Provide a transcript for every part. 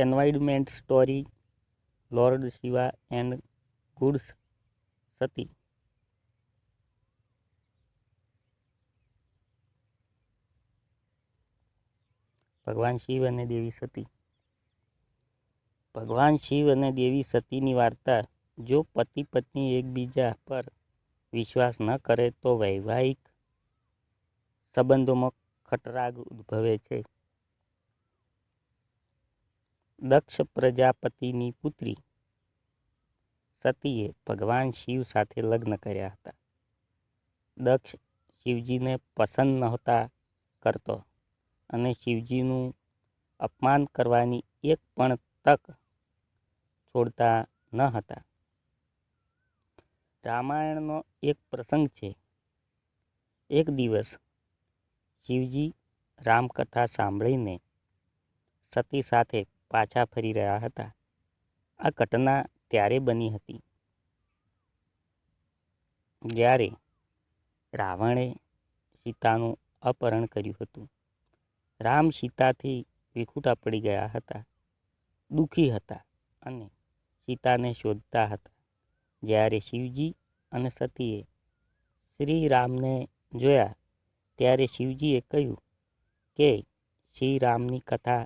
Environment story lord Shiva and goddess Sati. ભગવાન શિવ અને દેવી સતી. ભગવાન શિવ અને દેવી સતીની વાર્તા. જો પતિ પત્ની એકબીજા પર વિશ્વાસ ન કરે તો વૈવાહિક સંબંધોમાં ખટરાગ ઉદ્ભવે છે. દક્ષ પ્રજાપતિની પુત્રી સતીએ ભગવાન શિવ સાથે લગ્ન કર્યા હતા. દક્ષ શિવજીને પસંદ નહોતા કરતો અને શિવજીનું અપમાન કરવાની એક પણ તક છોડતા ન હતા. રામાયણનો એક પ્રસંગ છે. એક દિવસ શિવજી રામકથા સાંભળીને સતી સાથે પાછા ફરી રહ્યા હતા. આ ઘટના ત્યારે બની હતી જ્યારે રાવણે સીતાનું અપહરણ કર્યું હતું. રામ સીતાથી વિખૂટા પડી ગયા હતા, દુઃખી હતા અને સીતાને શોધતા હતા. જ્યારે શિવજી અને સતીએ શ્રી રામને જોયા ત્યારે શિવજીએ કહ્યું કે શ્રી રામની કથા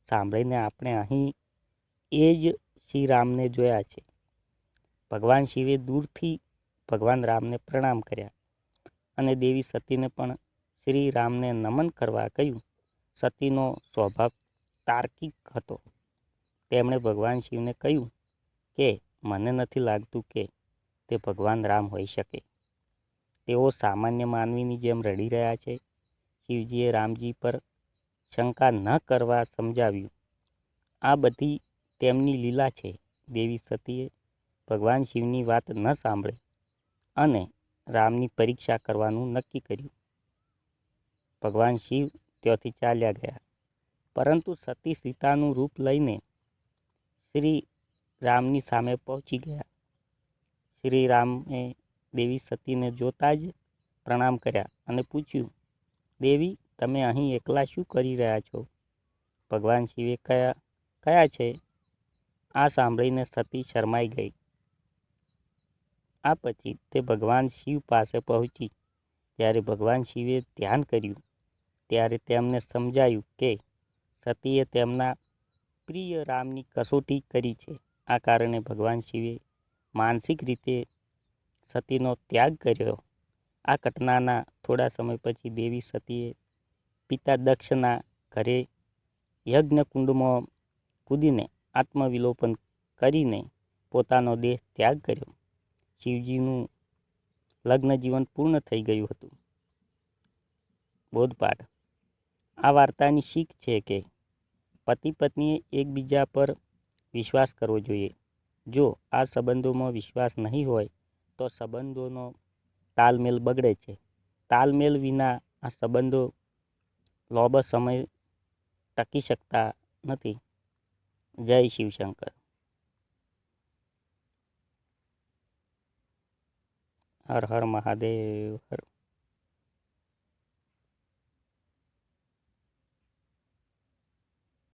સાંભળીને આપણે અહીં એ જ શ્રી રામને જોયા છે. ભગવાન શિવે દૂરથી ભગવાન રામને પ્રણામ કર્યા અને દેવી સતીને પણ શ્રી રામને નમન કરવા કહ્યું. સતીનો સ્વભાવ તાર્કિક હતો. તેમણે ભગવાન શિવને કહ્યું કે મને નથી લાગતું કે તે ભગવાન રામ હોઈ શકે. તેઓ સામાન્ય માનવીની જેમ રડી રહ્યા છે. શિવજીએ રામજી પર શંકા ન કરવા સમજાવ્યું. આ બધી તેમની લીલા છે. દેવી સતીએ ભગવાન શિવની વાત ન સાંભળી અને રામની પરીક્ષા કરવાનું નક્કી કર્યું. ભગવાન શિવ ત્યાંથી ચાલ્યા ગયા, પરંતુ સતી સીતાનું રૂપ લઈને શ્રી રામની સામે પહોંચી ગયા. શ્રી રામે દેવી સતીને જોતા જ પ્રણામ કર્યા અને પૂછ્યું, દેવી, તમે અહીં એકલા શું કરી રહ્યા છો? ભગવાન શિવે કયા છે? આ સાંભળીને સતી શરમાઈ ગઈ. આ પછી તે ભગવાન શિવ પાસે પહોંચી. જ્યારે ભગવાન શિવે ધ્યાન કર્યું ત્યારે તેમને સમજાયું કે સતીએ તેમના પ્રિય રામની કસોટી કરી છે. આ કારણે ભગવાન શિવે માનસિક રીતે સતીનો ત્યાગ કર્યો. આ ઘટનાના થોડા સમય પછી દેવી સતીએ પિતા દક્ષના ઘરે યજ્ઞકુંડમાં કૂદીને આત્મવિલોપન કરીને પોતાનો દેહ ત્યાગ કર્યો. શિવજીનું લગ્ન જીવન પૂર્ણ થઈ ગયું હતું. બોધપાઠ. આ વાર્તાની શીખ છે કે પતિ પત્નીએ એકબીજા પર વિશ્વાસ કરવો જોઈએ. જો આ સંબંધોમાં વિશ્વાસ નહીં હોય તો સંબંધોનો તાલમેલ બગડે છે. તાલમેલ વિના આ સંબંધો લાંબો સમય ટકી શકતા નથી. જય શિવશંકર. હર હર મહાદેવ હર.